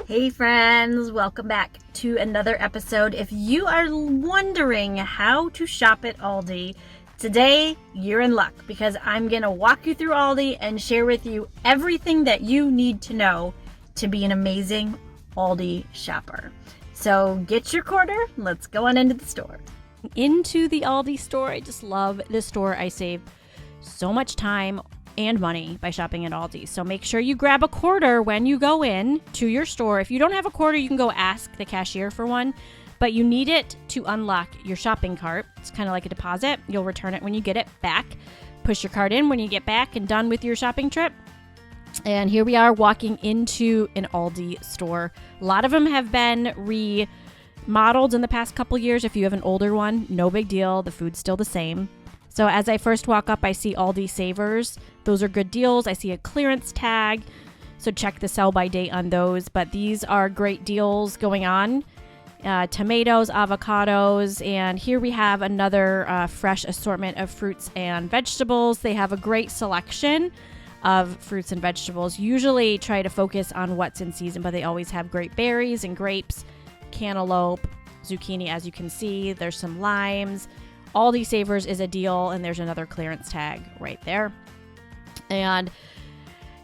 Hey friends, welcome back to another episode. If you are wondering how to shop at Aldi, today you're in luck because I'm going to walk you through Aldi and share with you everything that you need to know to be an amazing Aldi shopper. So get your quarter, let's go on into the store. Into the Aldi store. I just love this store. I save so much time and money by shopping at Aldi. So make sure you grab a quarter when you go in to your store. If you don't have a quarter, you can go ask the cashier for one, but you need it to unlock your shopping cart. It's kind of like a deposit. You'll return it when you get it back. Push your cart in when you get back and done with your shopping trip. And here we are walking into an Aldi store. A lot of them have been remodeled in the past couple years. If you have an older one, no big deal. The food's still the same. So as I first walk up, I see Aldi Savers. Those are good deals. I see a clearance tag, so check the sell by date on those. But these are great deals going on. Tomatoes, avocados, and here we have another fresh assortment of fruits and vegetables. They have a great selection of fruits and vegetables. Usually try to focus on what's in season, but they always have great berries and grapes, cantaloupe, zucchini, as you can see. There's some limes. Aldi Savers is a deal, and there's another clearance tag right there. And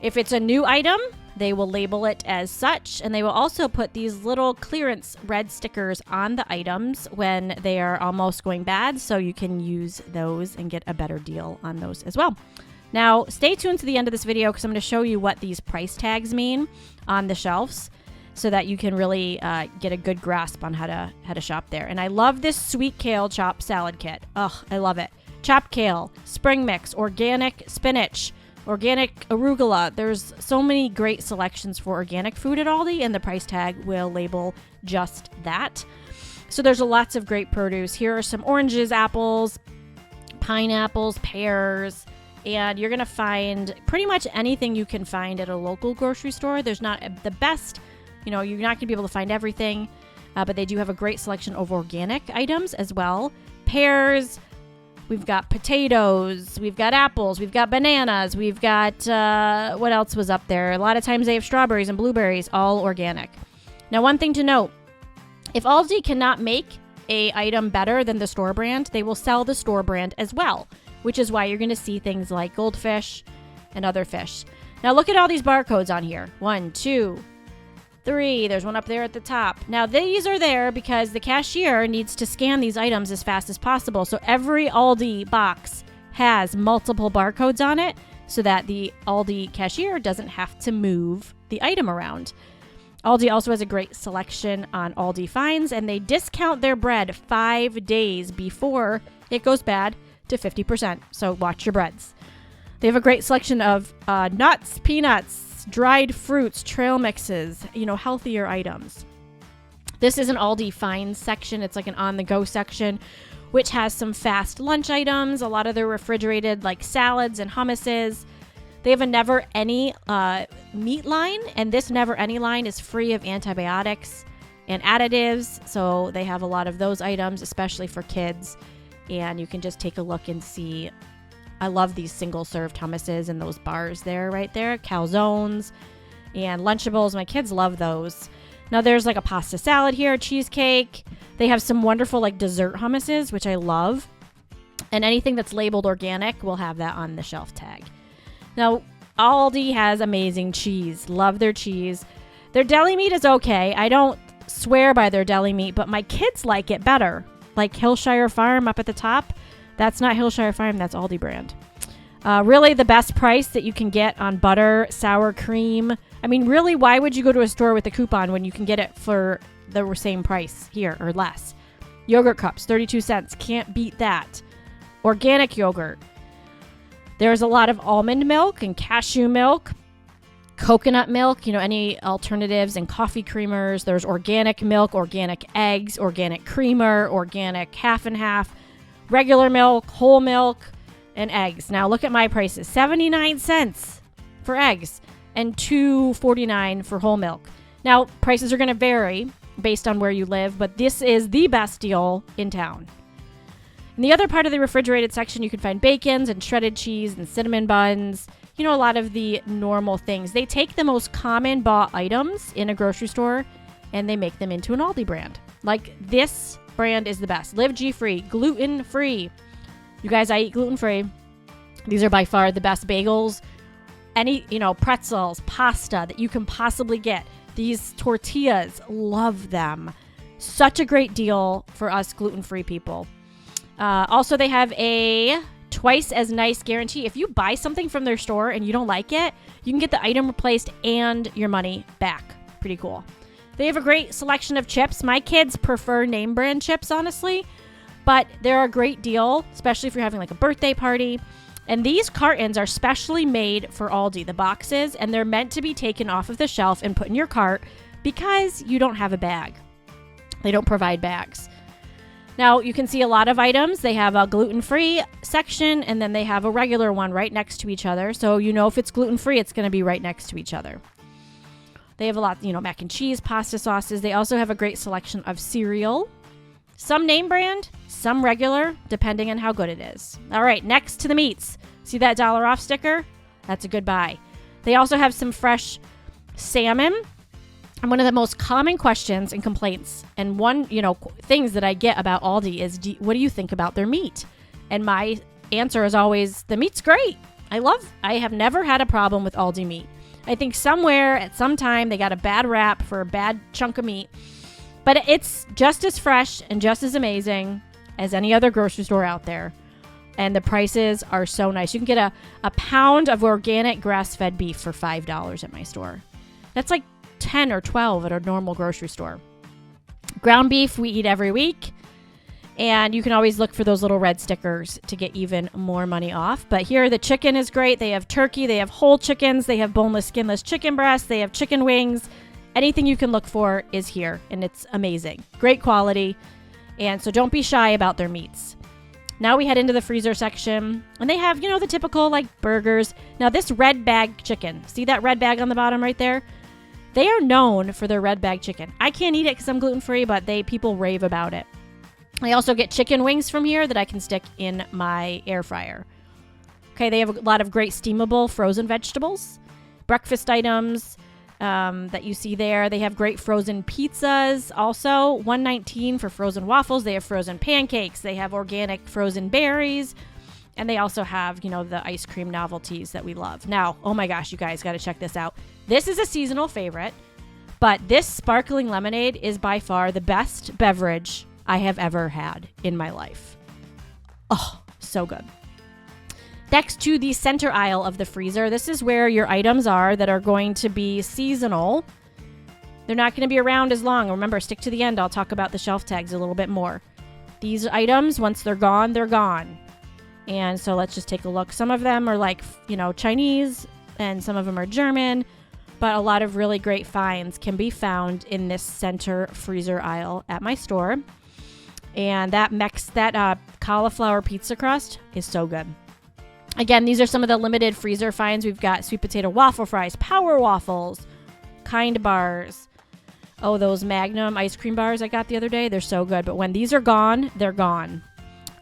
if it's a new item, they will label it as such, and they will also put these little clearance red stickers on the items when they are almost going bad, so you can use those and get a better deal on those as well. Now, stay tuned to the end of this video because I'm going to show you what these price tags mean on the shelves, so that you can really get a good grasp on how to shop there. And I love this sweet kale chopped salad kit. Ugh, I love it. Chopped kale, spring mix, organic spinach, organic arugula. There's so many great selections for organic food at Aldi, and the price tag will label just that. So there's lots of great produce. Here are some oranges, apples, pineapples, pears, and you're going to find pretty much anything you can find at a local grocery store. There's not the best. You know, you're not going to be able to find everything, but they do have a great selection of organic items as well. Pears, we've got potatoes, we've got apples, we've got bananas, we've got, what else was up there? A lot of times they have strawberries and blueberries, all organic. Now, one thing to note, if Aldi cannot make a item better than the store brand, they will sell the store brand as well, which is why you're going to see things like goldfish and other fish. Now, look at all these barcodes on here. 1, 2, 3. There's one up there at the top. Now, these are there because the cashier needs to scan these items as fast as possible. So every Aldi box has multiple barcodes on it so that the Aldi cashier doesn't have to move the item around. Aldi also has a great selection on Aldi Finds, and they discount their bread 5 days before it goes bad to 50%. So watch your breads. They have a great selection of nuts, peanuts, dried fruits, trail mixes, healthier items. This is an Aldi Finds section. It's like an on-the-go section, which has some fast lunch items, a lot of their refrigerated like salads and hummuses. They have a Never Any meat line, and this Never Any line is free of antibiotics and additives. So they have a lot of those items, especially for kids. And you can just take a look and see. I love these single-served hummuses and those bars there, right there. Calzones and Lunchables. My kids love those. Now, there's like a pasta salad here, cheesecake. They have some wonderful like dessert hummuses, which I love. And anything that's labeled organic will have that on the shelf tag. Now, Aldi has amazing cheese. Love their cheese. Their deli meat is okay. I don't swear by their deli meat, but my kids like it better. Like Hillshire Farm up at the top. That's not Hillshire Farm, that's Aldi brand. Really the best price that you can get on butter, sour cream. I mean, really, why would you go to a store with a coupon when you can get it for the same price here or less? Yogurt cups, 32 cents. Can't beat that. Organic yogurt. There's a lot of almond milk and cashew milk, coconut milk, any alternatives, and coffee creamers. There's organic milk, organic eggs, organic creamer, organic half and half. Regular milk, whole milk, and eggs. Now look at my prices. 79 cents for eggs and $2.49 for whole milk. Now prices are going to vary based on where you live, but this is the best deal in town. In the other part of the refrigerated section, you can find bacons and shredded cheese and cinnamon buns. a lot of the normal things. They take the most common bought items in a grocery store and they make them into an Aldi brand. Like this brand is the best. Live G-free, gluten-free. You guys, I eat gluten-free. These are by far the best bagels. Any, pretzels, pasta that you can possibly get. These tortillas, love them. Such a great deal for us gluten-free people. Also, they have a twice as nice guarantee. If you buy something from their store and you don't like it, you can get the item replaced and your money back. Pretty cool. They have a great selection of chips. My kids prefer name brand chips, honestly, but they're a great deal, especially if you're having like a birthday party. And these cartons are specially made for Aldi, the boxes, and they're meant to be taken off of the shelf and put in your cart because you don't have a bag. They don't provide bags. Now, you can see a lot of items. They have a gluten-free section, and then they have a regular one right next to each other. So if it's gluten-free, it's going to be right next to each other. They have a lot, mac and cheese, pasta sauces. They also have a great selection of cereal. Some name brand, some regular, depending on how good it is. All right, next to the meats. See that $1 off sticker? That's a good buy. They also have some fresh salmon. And one of the most common questions and complaints, and things that I get about Aldi is, what do you think about their meat? And my answer is always, the meat's great. I have never had a problem with Aldi meat. I think somewhere at some time they got a bad rap for a bad chunk of meat, but it's just as fresh and just as amazing as any other grocery store out there. And the prices are so nice. You can get a pound of organic grass-fed beef for $5 at my store. That's like 10 or 12 at a normal grocery store. Ground beef we eat every week. And you can always look for those little red stickers to get even more money off. But here, the chicken is great. They have turkey. They have whole chickens. They have boneless, skinless chicken breasts. They have chicken wings. Anything you can look for is here. And it's amazing. Great quality. And so don't be shy about their meats. Now we head into the freezer section. And they have, the typical like burgers. Now this red bag chicken. See that red bag on the bottom right there? They are known for their red bag chicken. I can't eat it because I'm gluten-free, but people rave about it. I also get chicken wings from here that I can stick in my air fryer. Okay, they have a lot of great steamable frozen vegetables, breakfast items that you see there. They have great frozen pizzas. Also, $1.19 for frozen waffles. They have frozen pancakes. They have organic frozen berries. And they also have, the ice cream novelties that we love. Now, oh my gosh, you guys got to check this out. This is a seasonal favorite, but this sparkling lemonade is by far the best beverage I have ever had in my life. Oh, so good. Next to the center aisle of the freezer, this is where your items are that are going to be seasonal. They're not going to be around as long. Remember, stick to the end. I'll talk about the shelf tags a little bit more. These items, once they're gone, they're gone. And so let's just take a look. Some of them are like, Chinese, and some of them are German, but a lot of really great finds can be found in this center freezer aisle at my store. And that cauliflower pizza crust is so good. Again, these are some of the limited freezer finds. We've got sweet potato waffle fries, power waffles, Kind bars. Oh, those Magnum ice cream bars I got the other day. They're so good. But when these are gone, they're gone.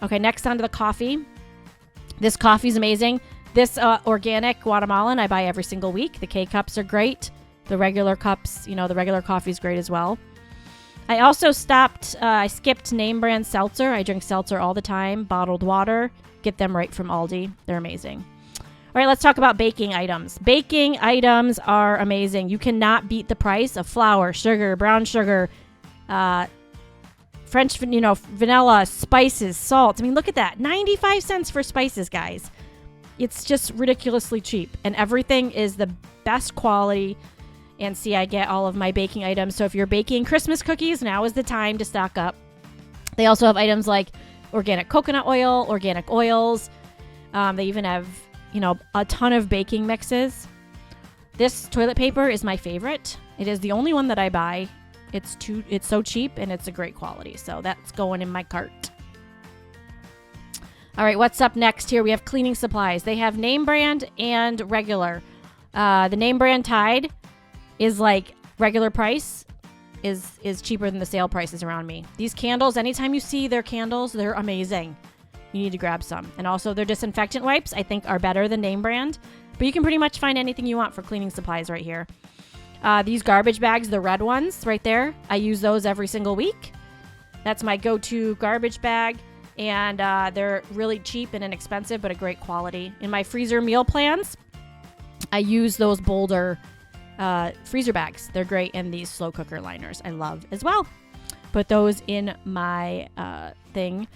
Okay, next on to the coffee. This coffee is amazing. This organic Guatemalan I buy every single week. The K-cups are great. The regular cups, the regular coffee is great as well. I also I skipped name brand seltzer. I drink seltzer all the time. Bottled water. Get them right from Aldi. They're amazing. All right, let's talk about baking items. Baking items are amazing. You cannot beat the price of flour, sugar, brown sugar, French, vanilla, spices, salt. I mean, look at that. 95 cents for spices, guys. It's just ridiculously cheap. And everything is the best quality. And see, I get all of my baking items. So if you're baking Christmas cookies, now is the time to stock up. They also have items like organic coconut oil, organic oils. They even have, a ton of baking mixes. This toilet paper is my favorite. It is the only one that I buy. It's so cheap and it's a great quality. So that's going in my cart. All right, what's up next here? We have cleaning supplies. They have name brand and regular. The name brand Tide is like regular price is cheaper than the sale prices around me. These candles, anytime you see their candles, they're amazing. You need to grab some. And also their disinfectant wipes, I think, are better than name brand. But you can pretty much find anything you want for cleaning supplies right here. These garbage bags, the red ones right there, I use those every single week. That's my go-to garbage bag. And they're really cheap and inexpensive, but a great quality. In my freezer meal plans, I use those Boulder freezer bags. They're great. And these slow cooker liners I love as well. Put those in my thing.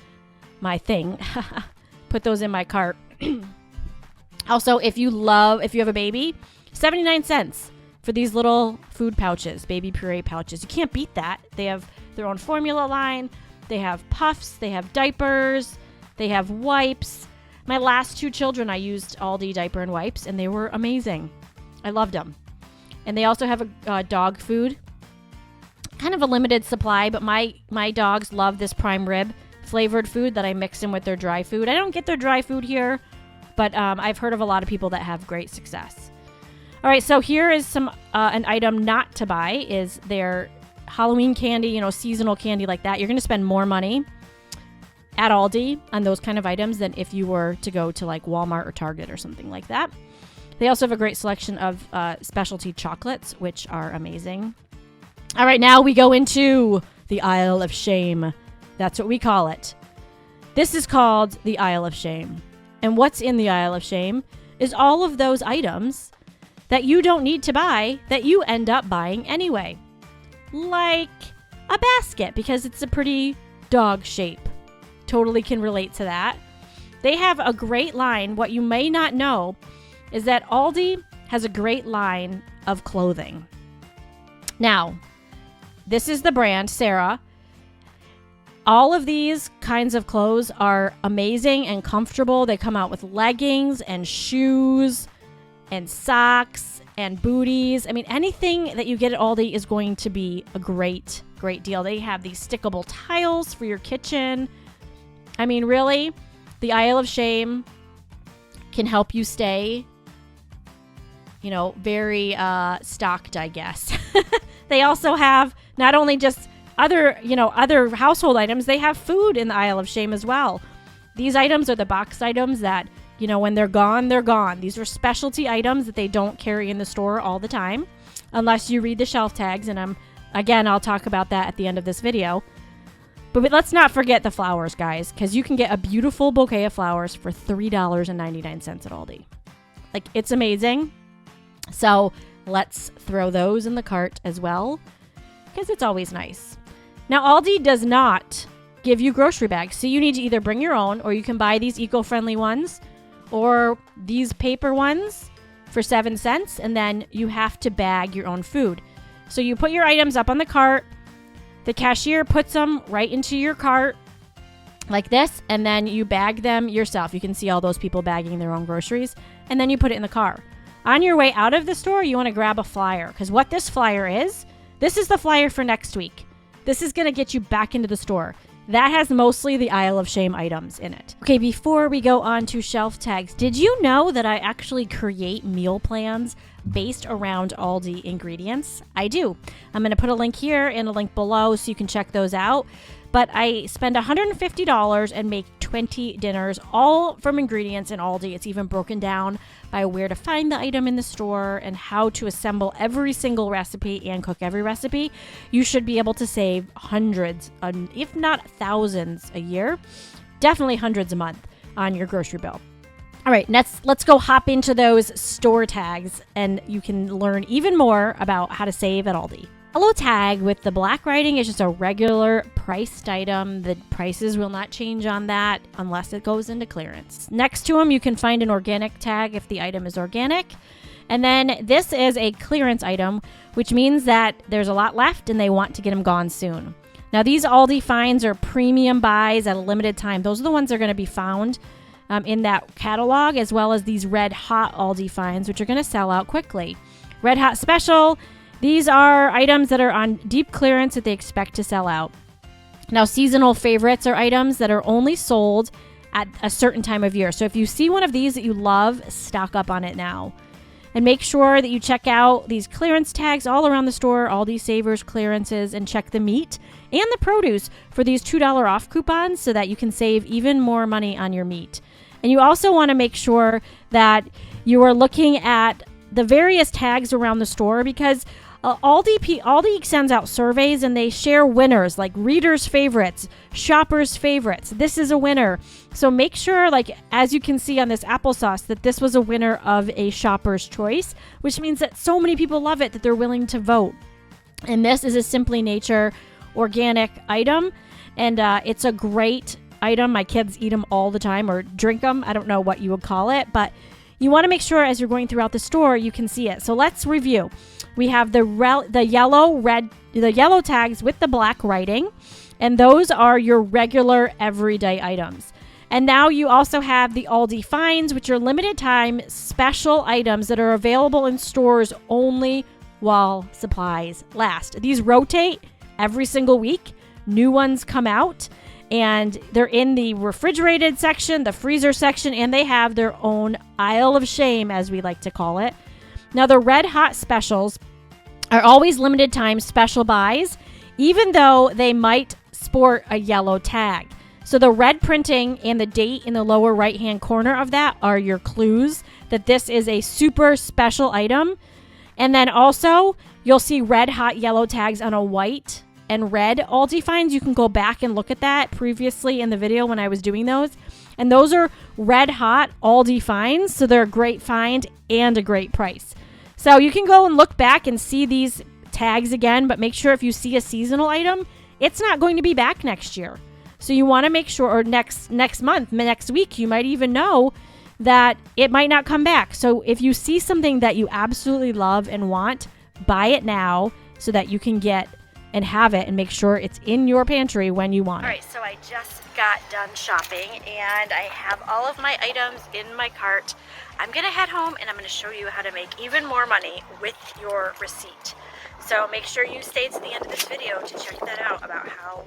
Put those in my cart. Also, if you have a baby, 79 cents for these little food pouches, baby puree pouches. You can't beat that. They have their own formula line. They have puffs. They have diapers. They have wipes. My last 2 children, I used Aldi diaper and wipes, and they were amazing. I loved them. And they also have a dog food. Kind of a limited supply, but my dogs love this prime rib flavored food that I mix in with their dry food. I don't get their dry food here, but I've heard of a lot of people that have great success. All right, so here is some an item not to buy is their Halloween candy, seasonal candy like that. You're going to spend more money at Aldi on those kind of items than if you were to go to like Walmart or Target or something like that. They also have a great selection of specialty chocolates, which are amazing. All right, now we go into the aisle of shame. That's what we call it. This is called the aisle of shame. And what's in the aisle of shame is all of those items that you don't need to buy that you end up buying anyway. Like a basket, because it's a pretty dog shape. Totally can relate to that. They have a great line. What you may not know is that Aldi has a great line of clothing. Now, this is the brand, Sarah. All of these kinds of clothes are amazing and comfortable. They come out with leggings and shoes and socks and booties. I mean, anything that you get at Aldi is going to be a great, great deal. They have these stickable tiles for your kitchen. I mean, really, the aisle of shame can help you stay, very stocked, I guess. They also have not only just other household items, they have food in the aisle of shame as well. These items are the boxed items that, when they're gone, they're gone. These are specialty items that they don't carry in the store all the time, unless you read the shelf tags. And I'll talk about that at the end of this video. But let's not forget the flowers, guys, because you can get a beautiful bouquet of flowers for $3.99 at Aldi. Like, it's amazing. So let's throw those in the cart as well, because it's always nice. Now, Aldi does not give you grocery bags, so you need to either bring your own, or you can buy these eco-friendly ones, or these paper ones for 7 cents, and then you have to bag your own food. So you put your items up on the cart, the cashier puts them right into your cart like this, and then you bag them yourself. You can see all those people bagging their own groceries, and then you put it in the car. On your way out of the store, you want to grab a flyer, because what this flyer is, this is the flyer for next week. This is going to get you back into the store. That has mostly the aisle of shame items in it. Okay, before we go on to shelf tags, did you know that I actually create meal plans based around Aldi ingredients? I do. I'm going to put a link here and a link below so you can check those out. But I spend $150 and make 20 dinners, all from ingredients in Aldi. It's even broken down by where to find the item in the store and how to assemble every single recipe and cook every recipe. You should be able to save hundreds, if not thousands a year, definitely hundreds a month on your grocery bill. All right, let's go hop into those store tags, and you can learn even more about how to save at Aldi. A low tag with the black writing is just a regular priced item. The prices will not change on that unless it goes into clearance. Next to them, you can find an organic tag if the item is organic. And then this is a clearance item, which means that there's a lot left and they want to get them gone soon. Now, these Aldi finds are premium buys at a limited time. Those are the ones that are going to be found in that catalog, as well as these red hot Aldi finds, which are going to sell out quickly. Red hot special. These are items that are on deep clearance that they expect to sell out. Now, seasonal favorites are items that are only sold at a certain time of year. So if you see one of these that you love, stock up on it now. And make sure that you check out these clearance tags all around the store, Aldi Savers clearances, and check the meat and the produce for these $2 off coupons so that you can save even more money on your meat. And you also want to make sure that you are looking at the various tags around the store, because Aldi sends out surveys and they share winners, like readers' favorites, shoppers' favorites. This is a winner. So make sure, like as you can see on this applesauce, that this was a winner of a shopper's choice, which means that so many people love it that they're willing to vote. And this is a Simply Nature organic item, and it's a great item. My kids eat them all the time, or drink them. I don't know what you would call it, but you want to make sure as you're going throughout the store you can see it. So let's review. We have the yellow tags with the black writing, and those are your regular everyday items. And now you also have the Aldi Finds, which are limited time special items that are available in stores only while supplies last. These rotate every single week. New ones come out, and they're in the refrigerated section, the freezer section, and they have their own aisle of shame, as we like to call it. Now, the red hot specials are always limited time special buys, even though they might sport a yellow tag. So the red printing and the date in the lower right-hand corner of that are your clues that this is a super special item. And then also, you'll see red hot yellow tags on a white and red Aldi Finds. You can go back and look at that previously in the video when I was doing those. And those are red hot Aldi Finds, so they're a great find and a great price. So you can go and look back and see these tags again, but make sure if you see a seasonal item, it's not going to be back next year. So you want to make sure, or next month, next week, you might even know that it might not come back. So if you see something that you absolutely love and want, buy it now so that you can get and have it and make sure it's in your pantry when you want it. All right, so I just got done shopping and I have all of my items in my cart. I'm gonna head home and I'm gonna show you how to make even more money with your receipt. So make sure you stay to the end of this video to check that out, about how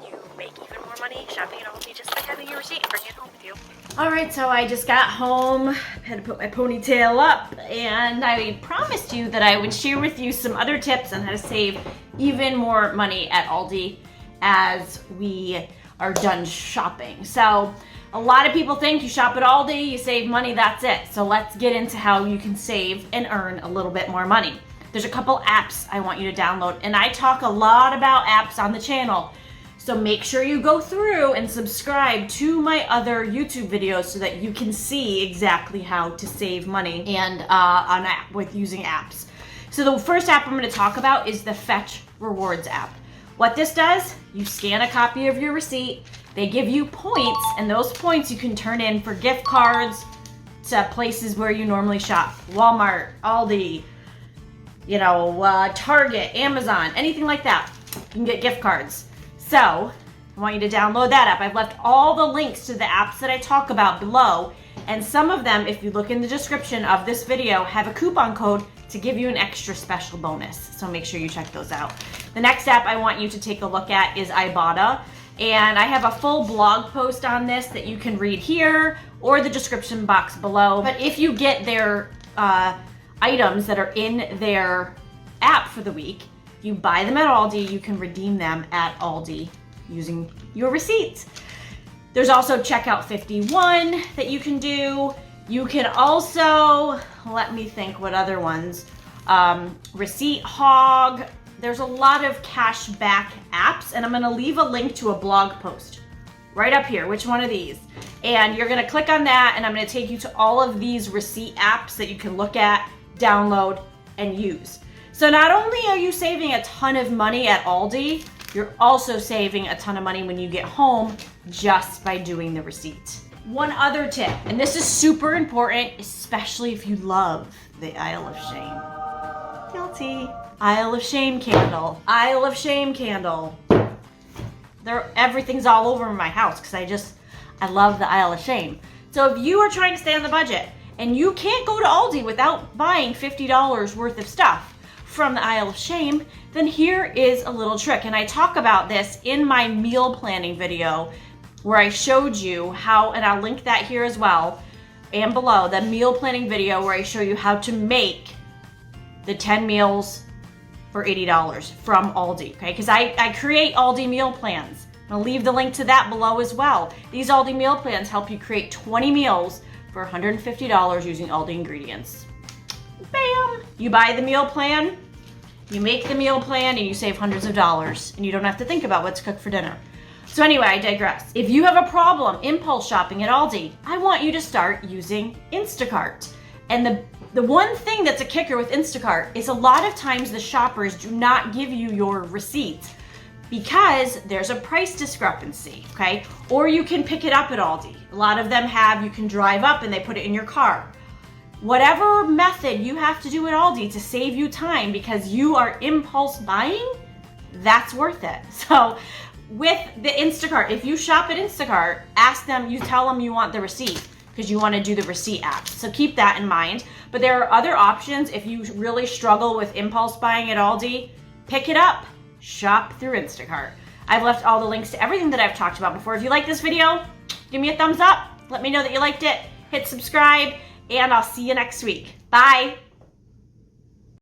you make even more money shopping at Aldi just by having your receipt and bringing it home with you. All right, so I just got home, had to put my ponytail up, and I promised you that I would share with you some other tips on how to save even more money at Aldi as we are done shopping. So a lot of people think you shop at Aldi, you save money, that's it. So let's get into how you can save and earn a little bit more money. There's a couple apps I want you to download, and I talk a lot about apps on the channel. So make sure you go through and subscribe to my other YouTube videos so that you can see exactly how to save money and on app with using apps. So the first app I'm going to talk about is the Fetch Rewards app. What this does, you scan a copy of your receipt, they give you points, and those points you can turn in for gift cards to places where you normally shop. Walmart, Aldi, Target, Amazon, anything like that. You can get gift cards. So I want you to download that app. I've left all the links to the apps that I talk about below, and some of them, if you look in the description of this video, have a coupon code to give you an extra special bonus. So make sure you check those out. The next app I want you to take a look at is Ibotta, and I have a full blog post on this that you can read here or the description box below. But if you get their items that are in their app for the week, you buy them at Aldi, you can redeem them at Aldi using your receipts. There's also Checkout 51 that you can do. You can also, let me think what other ones, Receipt Hog. There's a lot of cash back apps, and I'm gonna leave a link to a blog post right up here, which one of these. And you're gonna click on that, and I'm gonna take you to all of these receipt apps that you can look at, download, and use. So not only are you saving a ton of money at Aldi, you're also saving a ton of money when you get home just by doing the receipt. One other tip, and this is super important, especially if you love the Aisle of Shame. Guilty. Aisle of Shame candle. Aisle of Shame candle. Everything's all over my house because I love the Aisle of Shame. So if you are trying to stay on the budget and you can't go to Aldi without buying $50 worth of stuff from the Aisle of Shame, then here is a little trick. And I talk about this in my meal planning video where I showed you how, and I'll link that here as well and below, the meal planning video where I show you how to make the 10 meals for $80 from Aldi, okay? Because I create Aldi meal plans I'll leave the link to that below as well. These Aldi meal plans help you create 20 meals for $150 using Aldi ingredients. Bam! You buy the meal plan, you make the meal plan, and you save hundreds of dollars, and you don't have to think about what to cook for dinner. So anyway, I digress. If you have a problem impulse shopping at Aldi, I want you to start using Instacart. And the one thing that's a kicker with Instacart is a lot of times the shoppers do not give you your receipts because there's a price discrepancy, okay? Or you can pick it up at Aldi. A lot of them have, you can drive up and they put it in your car. Whatever method you have to do at Aldi to save you time because you are impulse buying, that's worth it. So with the Instacart, if you shop at Instacart, ask them, you tell them you want the receipt because you want to do the receipt app. So keep that in mind. But there are other options if you really struggle with impulse buying at Aldi. Pick it up, shop through Instacart. I've left all the links to everything that I've talked about before. If you like this video, give me a thumbs up. Let me know that you liked it. Hit subscribe, and I'll see you next week. Bye.